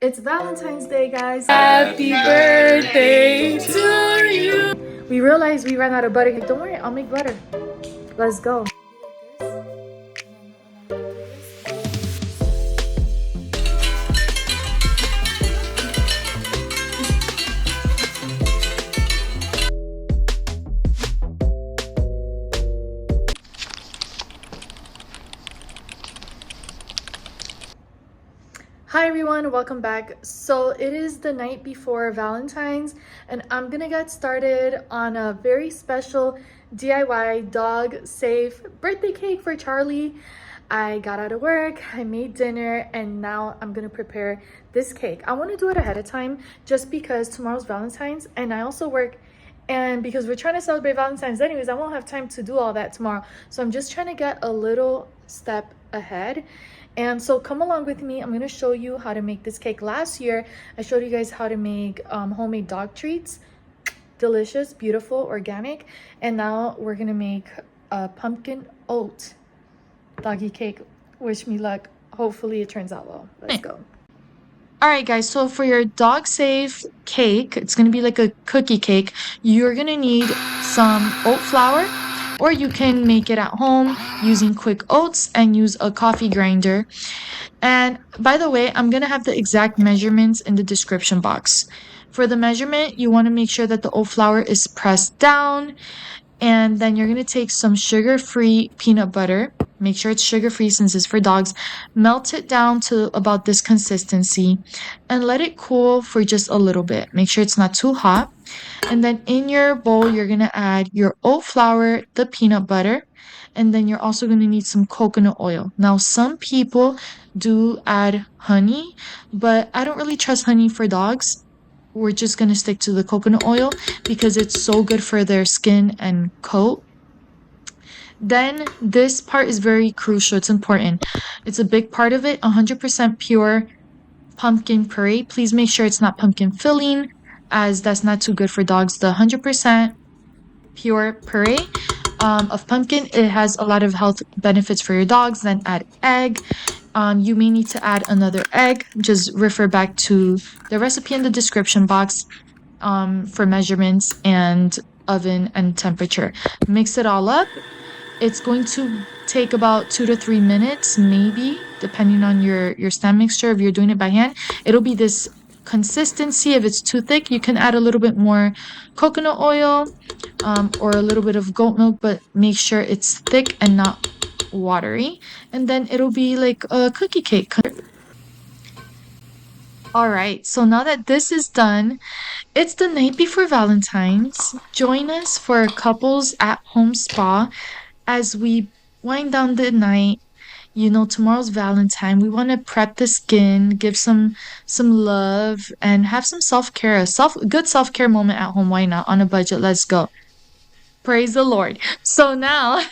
It's Valentine's Day, guys. Happy birthday to you. We realized we ran out of butter. Don't worry, I'll make butter. Let's go. Hi everyone, welcome back. So it is the night before Valentine's and I'm gonna get started on a very special DIY dog safe birthday cake for Charlie. I got out of work, I made dinner, and now I'm gonna prepare this cake. I want to do it ahead of time just because tomorrow's Valentine's and I also work, and because we're trying to celebrate Valentine's anyways, I won't have time to do all that tomorrow. So I'm just trying to get a little step ahead. And so come along with me. I'm going to show you how to make this cake. Last year, I showed you guys how to make homemade dog treats. Delicious, beautiful, organic. And now we're going to make a pumpkin oat doggy cake. Wish me luck. Hopefully it turns out well. Let's go. All right, guys. So for your dog safe cake, it's going to be like a cookie cake. You're going to need some oat flour, or you can make it at home using quick oats and use a coffee grinder. And by the way, I'm going to have the exact measurements in the description box. For the measurement, you want to make sure that the oat flour is pressed down. And then you're going to take some sugar-free peanut butter. Make sure it's sugar-free since it's for dogs. Melt it down to about this consistency and let it cool for just a little bit. Make sure it's not too hot. And then in your bowl, you're going to add your oat flour, the peanut butter, and then you're also going to need some coconut oil. Now, some people do add honey, but I don't really trust honey for dogs. We're just going to stick to the coconut oil because it's so good for their skin and coat. Then this part is very crucial. It's important. It's a big part of it. 100% pure pumpkin puree. Please make sure it's not pumpkin filling, as that's not too good for dogs. The 100% pure puree of pumpkin, it has a lot of health benefits for your dogs. Then add egg. You may need to add another egg. Just refer back to the recipe in the description box for measurements and oven and temperature. Mix it all up. It's going to take about 2 to 3 minutes, maybe, depending on your stand mixture. If you're doing it by hand, it'll be this consistency. If it's too thick, you can add a little bit more coconut oil or a little bit of goat milk, but make sure it's thick and not watery. And then it'll be like a cookie cake. All right, so now that this is done, it's the night before Valentine's. Join us for a couples at home spa as we wind down the night. You know, tomorrow's Valentine. We want to prep the skin, give some love, and have some self-care. Good self-care moment at home. Why not? On a budget. Let's go. Praise the Lord. So now,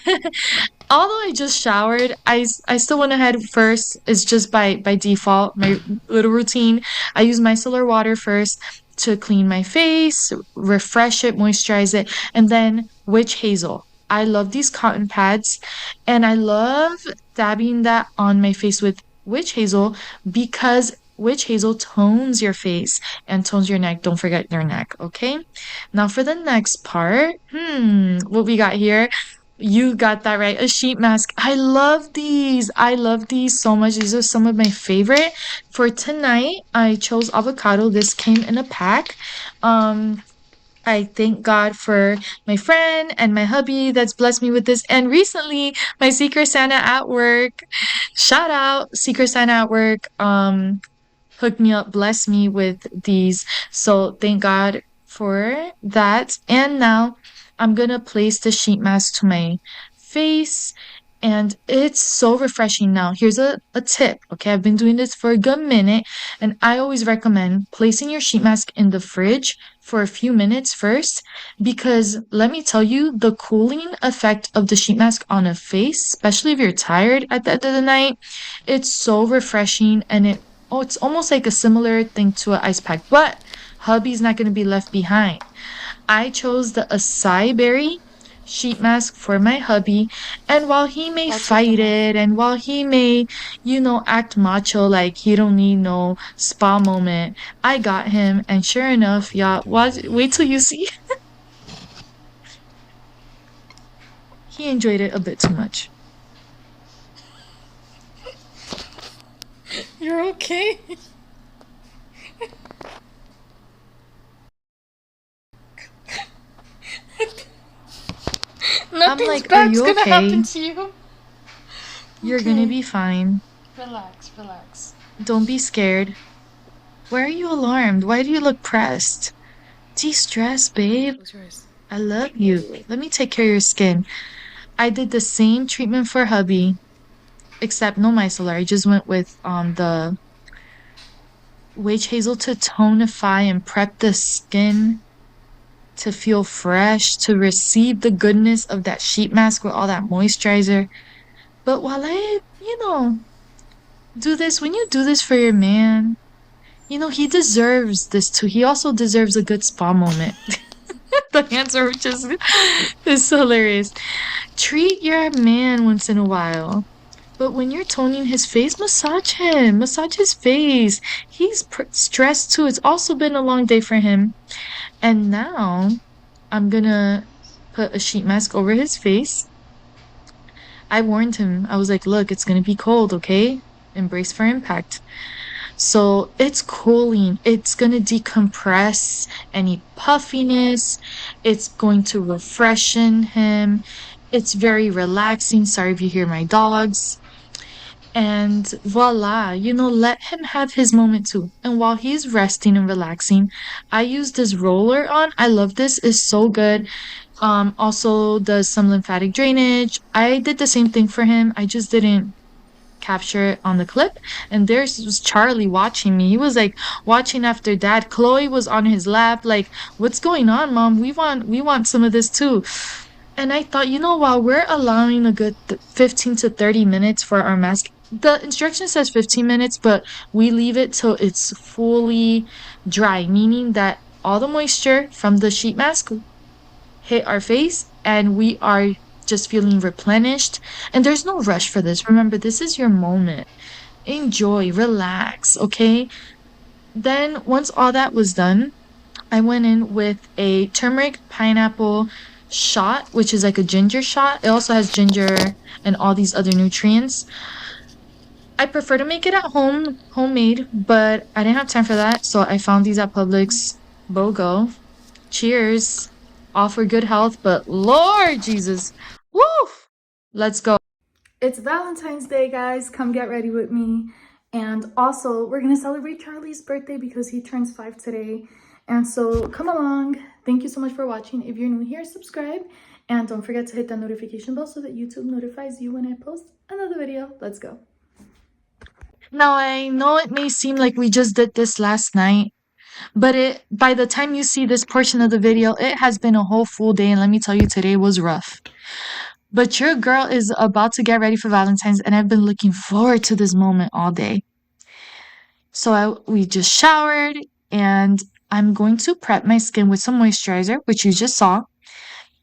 although I just showered, I still went ahead first. It's just by default, my little routine. I use micellar water first to clean my face, refresh it, moisturize it, and then witch hazel. I love these cotton pads, and I love dabbing that on my face with witch hazel because witch hazel tones your face and tones your neck. Don't forget your neck, okay? Now for the next part, what we got here? You got that right, a sheet mask. I love these. I love these so much. These are some of my favorite. For tonight, I chose avocado. This came in a pack. I thank God for my friend and my hubby that's blessed me with this. And recently, my Secret Santa at work, shout out, Secret Santa at work, hooked me up, blessed me with these. So thank God for that. And now I'm going to place the sheet mask to my face. And it's so refreshing. Now, here's a tip, okay? I've been doing this for a good minute, and I always recommend placing your sheet mask in the fridge for a few minutes first, because let me tell you, the cooling effect of the sheet mask on a face, especially if you're tired at the end of the night, it's so refreshing, and it's almost like a similar thing to an ice pack, but hubby's not going to be left behind. I chose the acai berry sheet mask for my hubby. And while he may I'll take fight them off. it and while he may, act macho like he don't need no spa moment, I got him. And sure enough, yeah, wait till you see. He enjoyed it a bit too much. You're okay? Nothing's like, are bad's you gonna okay? happen to you. You're gonna be fine. Relax, relax. Don't be scared. Why are you alarmed? Why do you look pressed? De-stress, babe. Close your eyes. I love you. Let me take care of your skin. I did the same treatment for hubby, except no micellar. I just went with the witch hazel to tonify and prep the skin to feel fresh, to receive the goodness of that sheet mask with all that moisturizer. But while I, do this, when you do this for your man, he deserves this too. He also deserves a good spa moment. The answer just is hilarious. Treat your man once in a while. But when you're toning his face, massage him. Massage his face. He's stressed too. It's also been a long day for him. And now I'm gonna put a sheet mask over his face. I warned him. I was like, look, it's gonna be cold, okay? Embrace for impact. So it's cooling. It's going to decompress any puffiness. It's going to refreshen him. It's very relaxing. Sorry if you hear my dogs. And voila, let him have his moment too. And while he's resting and relaxing, I use this roller on. I love this. It's so good. Also does some lymphatic drainage. I did the same thing for him. I just didn't capture it on the clip. And there's was Charlie watching me. He was like watching after dad. Chloe was on his lap, like, what's going on, mom? We want some of this too. And I thought, while we're allowing a good 15 to 30 minutes for our mask, the instruction says 15 minutes, but we leave it till it's fully dry, meaning that all the moisture from the sheet mask hit our face and we are just feeling replenished. And there's no rush for this. Remember, this is your moment. Enjoy, relax, okay? Then, once all that was done, I went in with a turmeric pineapple shot, which is like a ginger shot. It also has ginger and all these other nutrients. I prefer to make it at home, homemade, but I didn't have time for that. So I found these at Publix. BOGO. Cheers. All for good health, but Lord Jesus. Woo! Let's go. It's Valentine's Day, guys. Come get ready with me. And also, we're going to celebrate Charlie's birthday because he turns 5 today. And so come along. Thank you so much for watching. If you're new here, subscribe. And don't forget to hit that notification bell so that YouTube notifies you when I post another video. Let's go. Now, I know it may seem like we just did this last night, but by the time you see this portion of the video, it has been a whole full day. And let me tell you, today was rough. But your girl is about to get ready for Valentine's, and I've been looking forward to this moment all day. So we just showered, and I'm going to prep my skin with some moisturizer, which you just saw.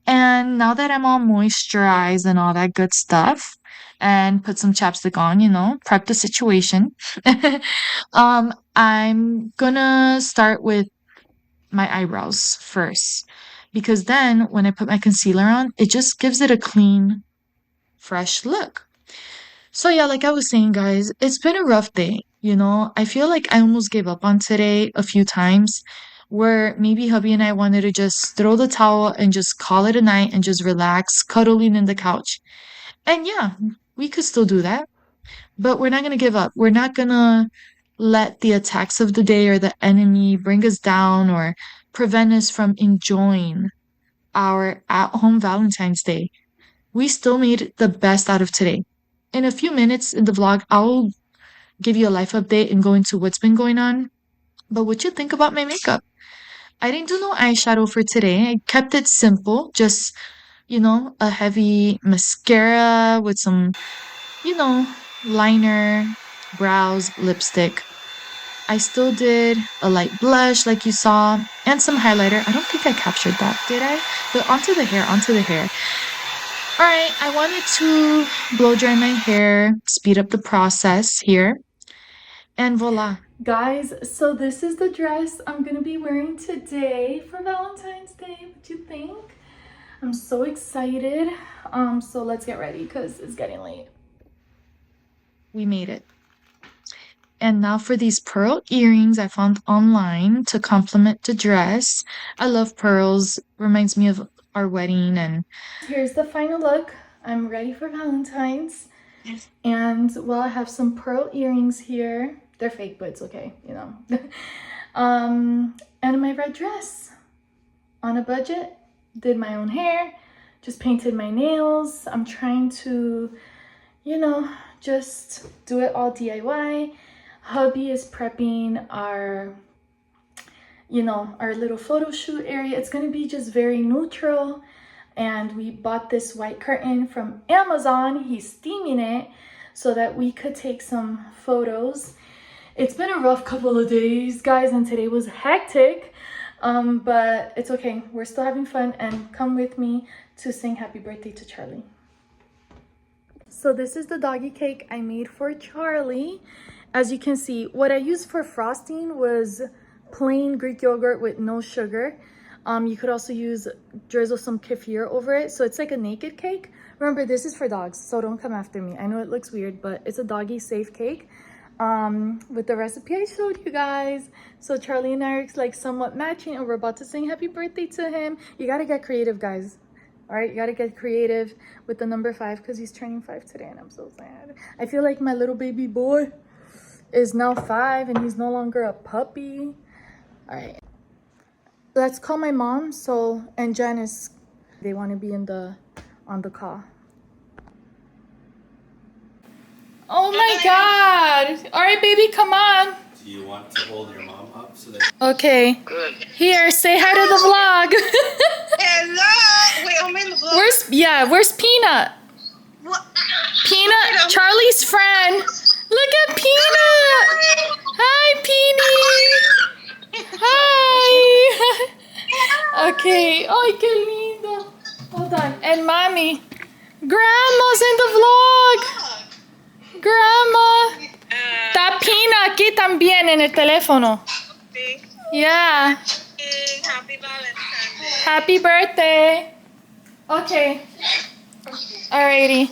And now that I'm all moisturized and all that good stuff, and put some chapstick on, prep the situation. I'm gonna start with my eyebrows first, because then when I put my concealer on, it just gives it a clean, fresh look. So yeah, like I was saying, guys, it's been a rough day. I feel like I almost gave up on today a few times, where maybe hubby and I wanted to just throw the towel and just call it a night and just relax, cuddling in the couch. And yeah, we could still do that, but we're not going to give up. We're not going to let the attacks of the day or the enemy bring us down or prevent us from enjoying our at-home Valentine's Day. We still made the best out of today. In a few minutes in the vlog, I'll give you a life update and go into what's been going on. But what you think about my makeup? I didn't do no eyeshadow for today. I kept it simple, just, a heavy mascara with some, liner, brows, lipstick. I still did a light blush like you saw, And some highlighter. I don't think I captured that, did I? But onto the hair, onto the hair. All right, I wanted to blow dry my hair, speed up the process here, and voila. Guys, so this is the dress I'm gonna be wearing today for Valentine's Day. What do you think? I'm so excited. So let's get ready because it's getting late. We made it. And now for these pearl earrings I found online to complement the dress. I love pearls. Reminds me of our wedding. And here's the final look. I'm ready for Valentine's. Yes. And well, I have some pearl earrings here. They're fake, but it's okay, you know. And my red dress. On a budget. Did my own hair. Just painted my nails. I'm trying to, you know, just do it all DIY. Hubby is prepping our, you know, our little photo shoot area. It's gonna be just very neutral. And we bought this white curtain from Amazon. He's steaming it so that we could take some photos. It's been a rough couple of days, guys, and today was hectic. But it's okay. We're still having fun, and come with me to sing happy birthday to Charlie. So this is the doggy cake I made for Charlie. As you can see, what I used for frosting was plain Greek yogurt with no sugar. You could also drizzle some kefir over it. So it's like a naked cake. Remember, this is for dogs, so don't come after me. I know it looks weird, but it's a doggy safe cake. With the recipe I showed you guys. So Charlie and I are like somewhat matching, and we're about to sing happy birthday to him. You gotta get creative, guys. All right, you gotta get creative with the number 5 because he's turning 5 today, and I'm so sad. I feel like my little baby boy is now 5 and he's no longer a puppy. All right, let's call my mom. And Janice, they want to be on the call. Oh my God! All right, baby, come on. Do you want to hold your mom up so that? Okay. Good. Here, say hi to the vlog. Hello! Wait, I'm in the vlog. Where's Peanut? What? Peanut, Charlie's friend. Look at Peanut. Hi, Peony. Hi. Okay. Ay, qué lindo. Hold on. And Mommy. Grandma's in the vlog. Grandma. Está Peanut aquí también en el teléfono. Sí. Yeah. Happy Valentine Day. Happy birthday. Okay. Alrighty.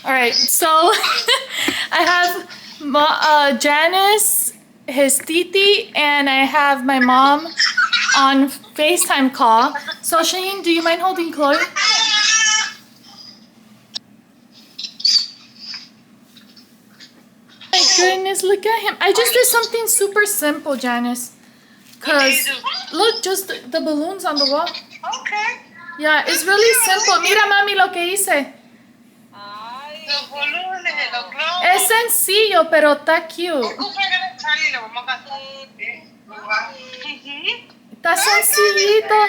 Alright, so I have Janice, his titi, and I have my mom on FaceTime call. So Shaheen, do you mind holding Chloe? My goodness, look at him. I just did something super simple, Janice. Cause look, just the balloons on the wall. Okay. Yeah, it's really simple. Mira, mami, lo que hice. Ay, los volúmenes de los globos. Es sencillo, pero está cute. Está sencillito.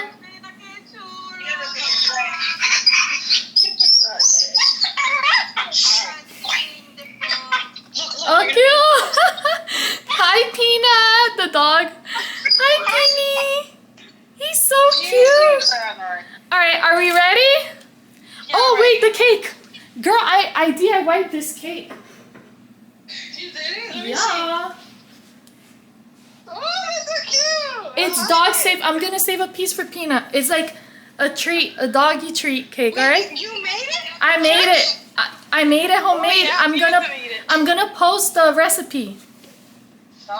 Oh, cute. Hi, Peanut, the dog. Hi, Penny. He's so cute. All right, are we ready? Oh, wait, the cake. Girl, I DIY'd this cake. You did it? Yeah. Oh, that's so cute. It's dog safe. I'm going to save a piece for Peanut. It's like a treat, a doggy treat cake, all right? You made it? I made it. I made it homemade. Oh, yeah, I'm gonna post the recipe.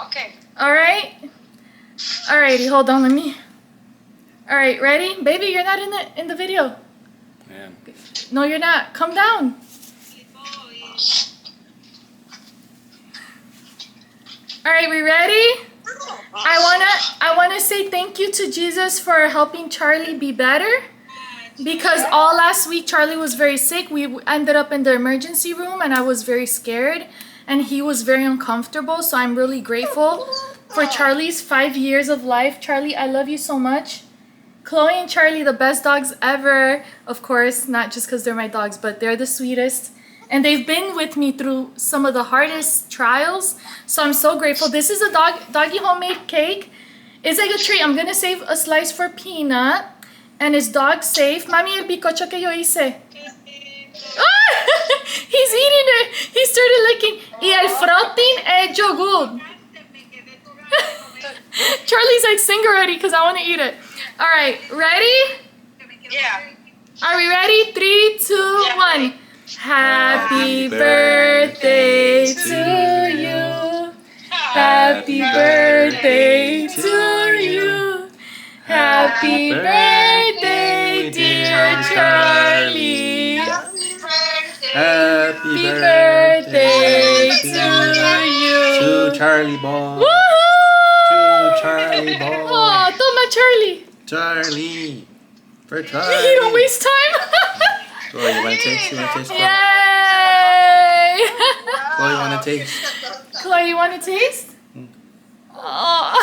Okay. All right. Alrighty, hold on, let me. All right, ready, baby? You're not in the video. Man. No, you're not. Come down. All right, we ready? I wanna say thank you to Jesus for helping Charlie be better. Because all last week Charlie was very sick. We ended up in the emergency room and I was very scared and he was very uncomfortable. So I'm really grateful for Charlie's 5 years of life. Charlie, I love you so much. Chloe and Charlie, the best dogs ever. Of course, not just because they're my dogs, but they're the sweetest. And they've been with me through some of the hardest trials. So I'm so grateful. This is a doggy homemade cake. It's like a treat. I'm gonna save a slice for Peanut. And is dog safe? Mami, el bizcocho que yo hice. Ah! He's eating it. He started licking. Y el frosting es yogur. Charlie's like, sing already because I want to eat it. All right, ready? Yeah. Are we ready? 3, 2, 1. Happy birthday to you. Happy birthday to you. Happy birthday, dear Charlie. Happy birthday to you. To Charlie boy. Woohoo! To Charlie boy. Oh, toma Charlie. Charlie. For Charlie. You don't waste time. Chloe, you want to taste? You want to taste? Yay! Chloe, you want to taste? Chloe, you want to taste? Oh.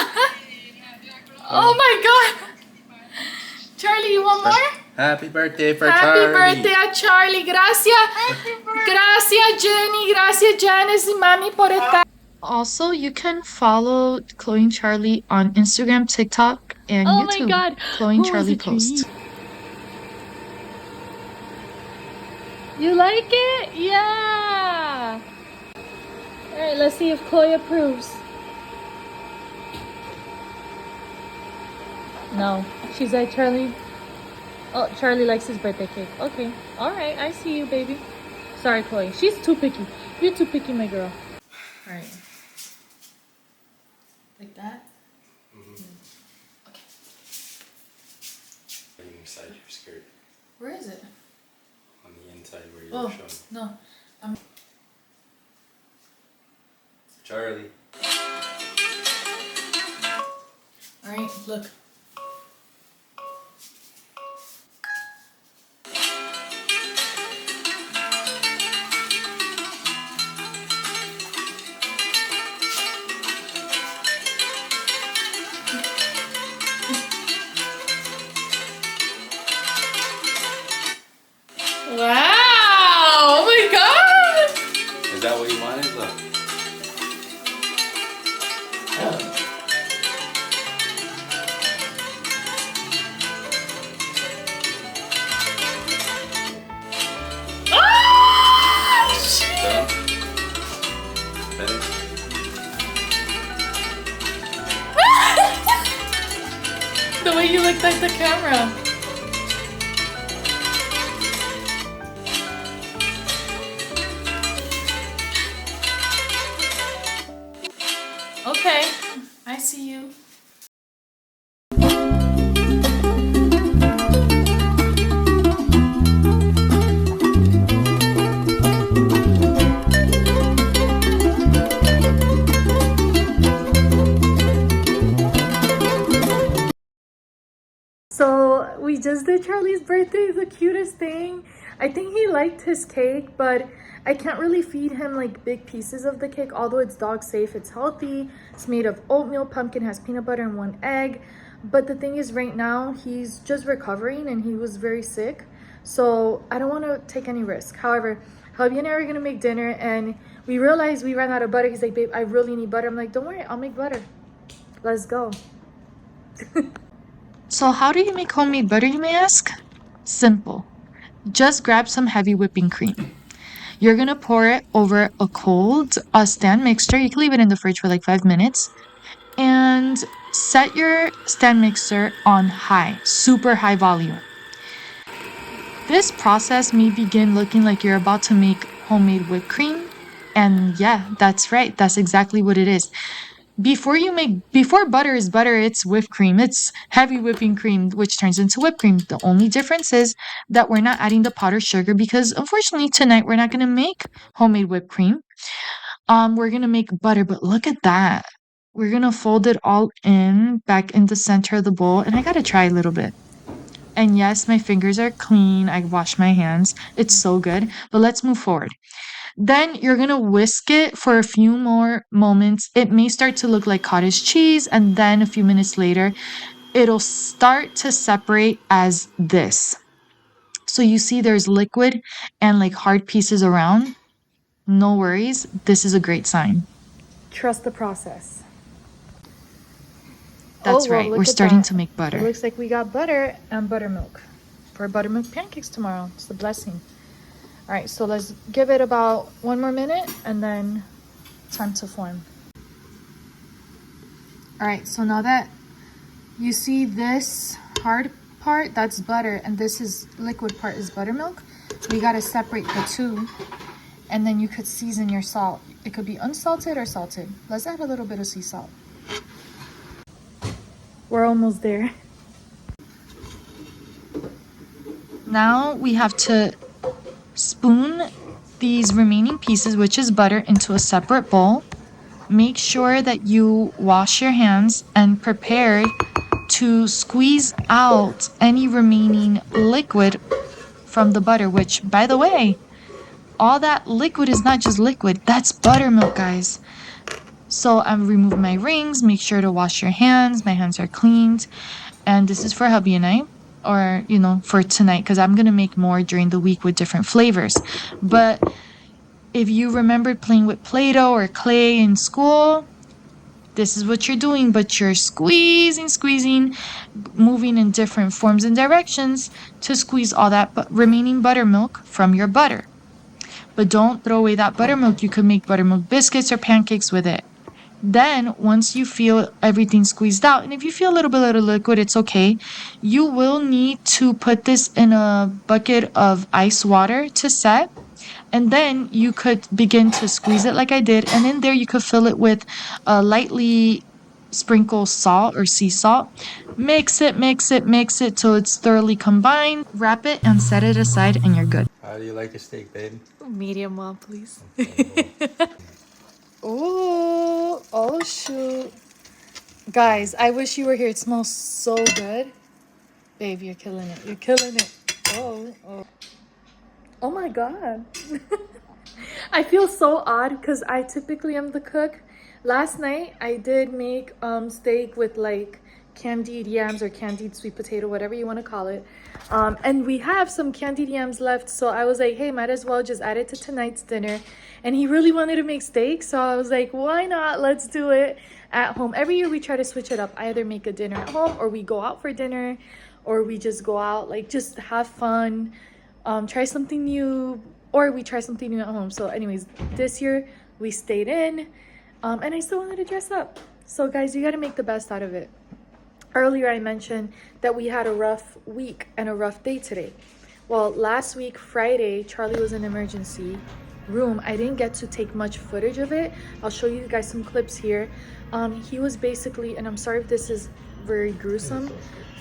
Oh my God. Charlie, you want more? Happy birthday for Happy Charlie. birthday a Charlie. Gracias. Gracias, Jenny. Gracias, Janice y Mami por estar. Also, you can follow Chloe and Charlie on Instagram, TikTok, and YouTube. Oh my God. Chloe and Charlie Post. You like it? Yeah. All right, let's see if Chloe approves. No. She's like, Charlie. Oh, Charlie likes his birthday cake. Okay. All right. I see you, baby. Sorry, Chloe. She's too picky. You're too picky, my girl. All right. Like that? Mm-hmm. Okay. Inside your skirt. Where is it? On the inside where you're Oh, showing. no. Charlie. All right, look. Wow! Oh my God! Is that what you wanted? Look. Ah! Shit. Done? Finished? The way you looked at the camera. Okay, I see you. So we just did Charlie's birthday, the cutest thing. I think he liked his cake, but I can't really feed him like big pieces of the cake, although it's dog safe, it's healthy. It's made of oatmeal, pumpkin, has peanut butter and 1 egg. But the thing is right now he's just recovering and he was very sick. So I don't want to take any risk. However, hubby and I are going to make dinner and we realized we ran out of butter. He's like, babe, I really need butter. I'm like, don't worry, I'll make butter. Let's go. So how do you make homemade butter, you may ask? Simple. Just grab some heavy whipping cream. You're gonna pour it over a cold stand mixer. You can leave it in the fridge for like 5 minutes. And set your stand mixer on high, super high volume. This process may begin looking like you're about to make homemade whipped cream. And yeah, that's right. That's exactly what it is. Before butter is butter, it's whipped cream. It's heavy whipping cream, which turns into whipped cream. The only difference is that we're not adding the powdered sugar because unfortunately tonight we're not going to make homemade whipped cream. We're going to make butter, but look at that. We're going to fold it all in back in the center of the bowl. And I got to try a little bit. And yes, my fingers are clean. I washed my hands. It's so good. But let's move forward. Then you're going to whisk it for a few more moments. It may start to look like cottage cheese, and then a few minutes later, it'll start to separate as this. So you see there's liquid and like hard pieces around. No worries. This is a great sign. Trust the process. That's Oh, well, right. look We're at starting that. to make It butter. looks like we got butter and buttermilk for buttermilk pancakes tomorrow. It's a blessing. All right, so let's give it about 1 more minute and then time to form. All right, so now that you see this hard part, that's butter, and this is liquid part is buttermilk. We gotta separate the two, and then you could season your salt. It could be unsalted or salted. Let's add a little bit of sea salt. We're almost there. Now we have to spoon these remaining pieces, which is butter, into a separate bowl. Make sure that you wash your hands and prepare to squeeze out any remaining liquid from the butter, which, by the way, all that liquid is not just liquid, that's buttermilk, guys. So I'm removing my rings. Make sure to wash your hands. My hands are cleaned. And this is for hubby and I, or, for tonight, because I'm going to make more during the week with different flavors. But if you remembered playing with Play-Doh or clay in school, this is what you're doing, but you're squeezing, moving in different forms and directions to squeeze all that remaining buttermilk from your butter. But don't throw away that buttermilk. You could make buttermilk biscuits or pancakes with it. Then, once you feel everything squeezed out, and if you feel a little bit of liquid, it's okay. You will need to put this in a bucket of ice water to set. And then you could begin to squeeze it like I did. And in there, you could fill it with lightly sprinkle salt or sea salt. Mix it till it's thoroughly combined. Wrap it and set it aside, and you're good. How do you like your steak, babe? Medium well, please. Okay, Ooh, oh shoot. Guys, I wish you were here. It smells so good. Babe, you're killing it. You're killing it. Oh. Oh my God. I feel so odd because I typically am the cook. Last night I did make steak with like candied yams or candied sweet potato, whatever you want to call it. And we have some candied yams left, so I was like, hey, might as well just add it to tonight's dinner. And he really wanted to make steak, so I was like, why not? Let's do it at home. Every year we try to switch it up. I either make a dinner at home, or we go out for dinner, or we just go out, like just have fun, try something new, or we try something new at home. So anyways, this year we stayed in, and I still wanted to dress up. So guys, you got to make the best out of it. Earlier I mentioned that we had a rough week and a rough day today. Well, last week, Friday, Charlie was in emergency room. I didn't get to take much footage of it. I'll show you guys some clips here. He was basically, and I'm sorry if this is very gruesome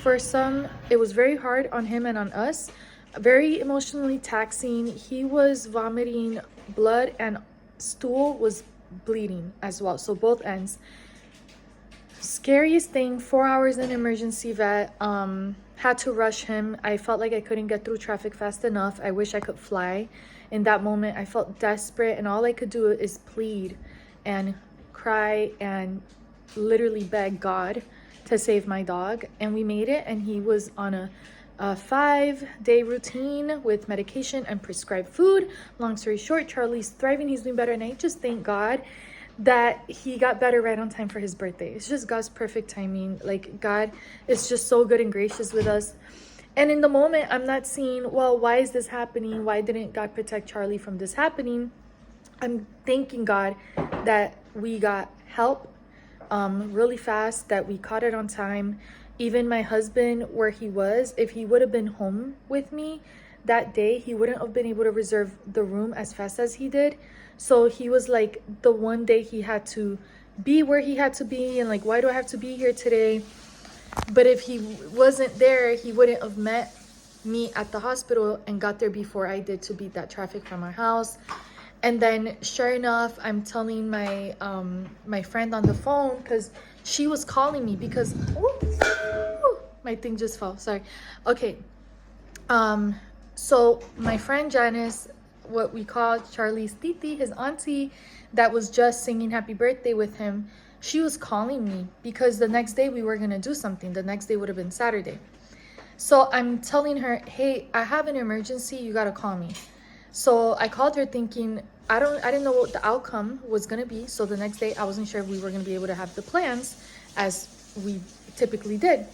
for some, it was very hard on him and on us, very emotionally taxing. He was vomiting blood and stool was bleeding as well, so both ends. Scariest thing, 4 hours in emergency vet. Had to rush him. I felt like I couldn't get through traffic fast enough. I wish I could fly. In that moment I felt desperate, and all I could do is plead and cry and literally beg God to save my dog. And we made it, and he was on a 5-day routine with medication and prescribed food. Long story short, Charlie's thriving. He's doing better, and I just thank God that he got better right on time for his birthday. It's just God's perfect timing. Like, God is just so good and gracious with us. And in the moment, I'm not seeing, well, why is this happening? Why didn't God protect Charlie from this happening? I'm thanking God that we got help really fast, that we caught it on time. Even my husband, where he was, if he would have been home with me that day, he wouldn't have been able to reserve the room as fast as he did. So he was like, the one day he had to be where he had to be, and like, why do I have to be here today? But if he wasn't there, he wouldn't have met me at the hospital and got there before I did to beat that traffic from our house. And then sure enough, I'm telling my my friend on the phone, because she was calling me because my thing just fell, sorry. Okay, so my friend Janice, what we call Charlie's titi, his auntie, that was just singing happy birthday with him, she was calling me because the next day we were gonna do something. The next day would have been Saturday. So I'm telling her, hey, I have an emergency, you gotta call me. So I called her thinking, I didn't know what the outcome was gonna be. So the next day I wasn't sure if we were gonna be able to have the plans as we typically did.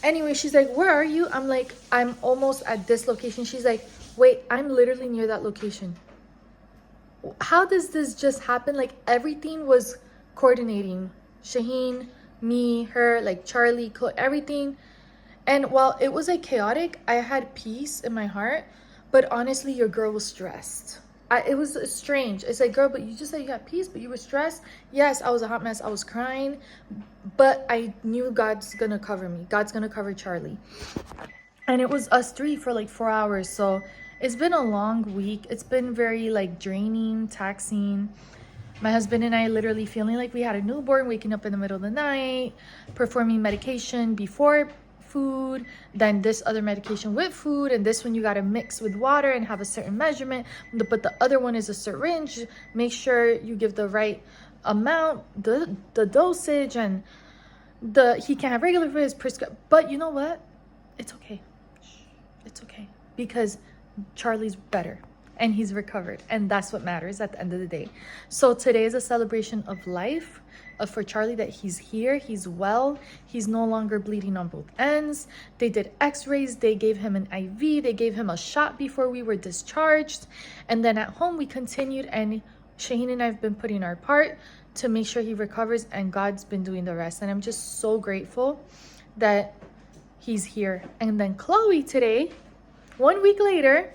Anyway, she's like, where are you? I'm like, I'm almost at this location. She's like, wait, I'm literally near that location. How does this just happen? Like, everything was coordinating. Shaheen, me, her, like Charlie, everything. And while it was like chaotic, I had peace in my heart. But honestly, your girl was stressed. It was strange. It's like, girl, but you just said you got peace, but you were stressed. Yes, I was a hot mess. I was crying. But I knew God's going to cover me. God's going to cover Charlie. And it was us three for like 4 hours. So it's been a long week. It's been very like draining, taxing. My husband and I literally feeling like we had a newborn, waking up in the middle of the night, performing medication before food, then this other medication with food, and this one you got to mix with water and have a certain measurement, but the other one is a syringe. Make sure you give the right amount, the dosage, and he can't have regular for his prescription. But you know what? It's okay. It's okay, because Charlie's better and he's recovered, and that's what matters at the end of the day. So today is a celebration of life, for Charlie, that he's here, he's well, he's no longer bleeding on both ends. They did x-rays, they gave him an IV, they gave him a shot before we were discharged, and then at home we continued, and Shaheen and I have been putting our part to make sure he recovers, and God's been doing the rest. And I'm just so grateful that he's here. And then Chloe today, 1 week later,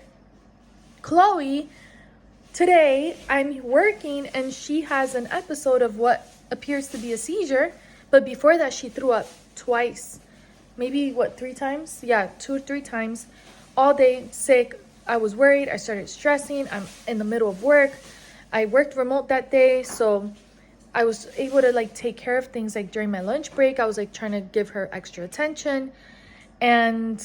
Chloe, today I'm working and she has an episode of what appears to be a seizure, but before that she threw up twice, maybe 3 times, yeah, 2 or 3 times, all day, sick. I was worried, I started stressing. I'm in the middle of work. I worked remote that day, so I was able to like take care of things. Like during my lunch break, I was like trying to give her extra attention, and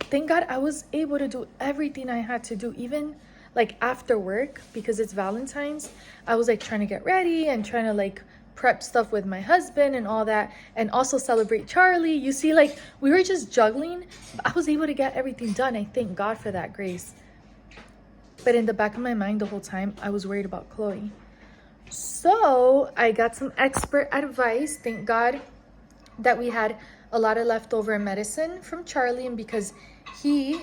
thank God I was able to do everything I had to do, even like after work, because it's Valentine's. I was like trying to get ready and trying to like prep stuff with my husband and all that, and also celebrate Charlie. You see, like we were just juggling, but I was able to get everything done. I thank God for that grace. But in the back of my mind the whole time, I was worried about Chloe. So I got some expert advice. Thank God that we had a lot of leftover medicine from Charlie, and because she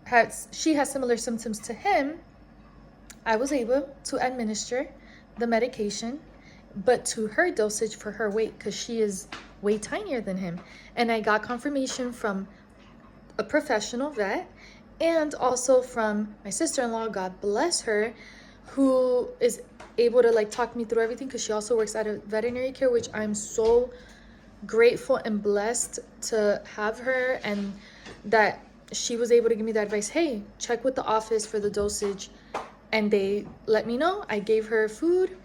has similar symptoms to him, I was able to administer the medication, but to her dosage for her weight, because she is way tinier than him. And I got confirmation from a professional vet, and also from my sister-in-law, God bless her, who is able to like talk me through everything, because she also works at a veterinary care, which I'm so grateful and blessed to have her, and that she was able to give me the advice, hey, check with the office for the dosage, and they let me know. I gave her food.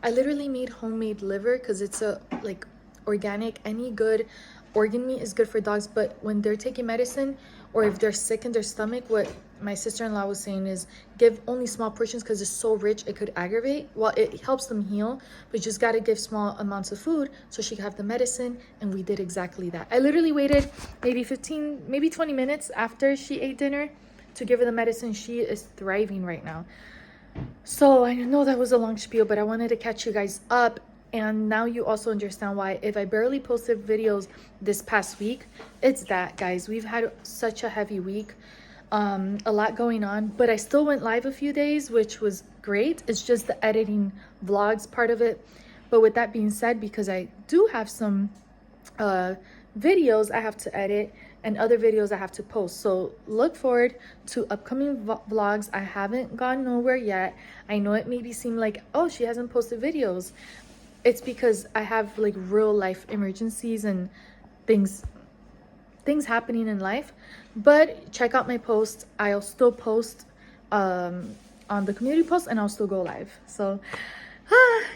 I literally made homemade liver, because it's a like organic. Any good organ meat is good for dogs, but when they're taking medicine or if they're sick in their stomach, what my sister-in-law was saying is give only small portions, because it's so rich it could aggravate. Well, it helps them heal, but you just got to give small amounts of food so she could have the medicine, and we did exactly that. I literally waited maybe 15, maybe 20 minutes after she ate dinner to give her the medicine. She is thriving right now. So I know that was a long spiel, but I wanted to catch you guys up. And now you also understand why if I barely posted videos this past week, it's that, guys. We've had such a heavy week, a lot going on, but I still went live a few days, which was great. It's just the editing vlogs part of it. But with that being said, because I do have some videos I have to edit and other videos I have to post, so look forward to upcoming vlogs. I haven't gone nowhere yet. I know it maybe seem like, oh, she hasn't posted videos. It's because I have like real life emergencies and things happening in life. But check out my posts. I'll still post on the community post, and I'll still go live. So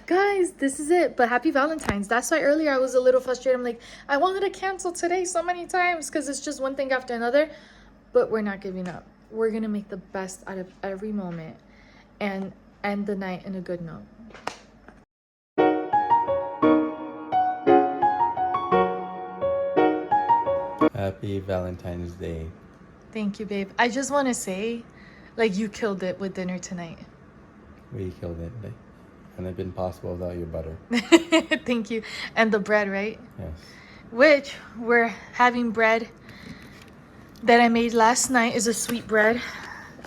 guys, this is it. But happy Valentine's. That's why earlier I was a little frustrated. I'm like, I wanted to cancel today so many times, because it's just one thing after another. But we're not giving up. We're gonna make the best out of every moment and end the night in a good note. Happy Valentine's Day. Thank you, babe. I just want to say, like, you killed it with dinner tonight. We killed it. Wouldn't have been possible without your butter. Thank you. And the bread, right? Yes. Which we're having bread that I made last night is a sweet bread.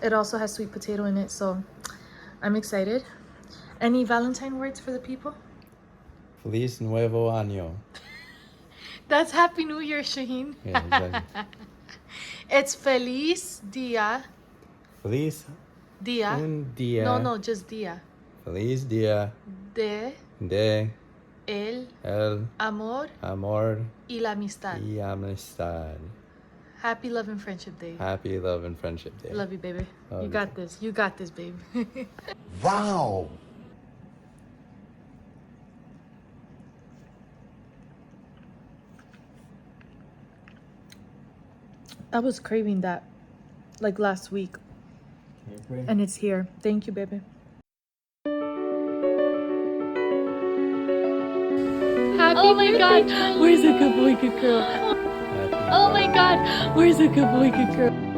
It also has sweet potato in it, so I'm excited. Any Valentine words for the people? Feliz Nuevo Año. That's Happy New Year, Shaheen. Yeah, exactly. It's Feliz Dia. Feliz Dia. un día. No, just Dia. Feliz día De de el el amor amor y la amistad. y amistad. Happy Love and Friendship Day. Happy Love and Friendship Day. Love you, baby. Love You you got too. this. You got this, babe. Wow. I was craving that like last week, and it's here. Thank you, baby. Oh my god, Where's a good boy, good girl? Happy oh my god. Where's a good boy, good girl?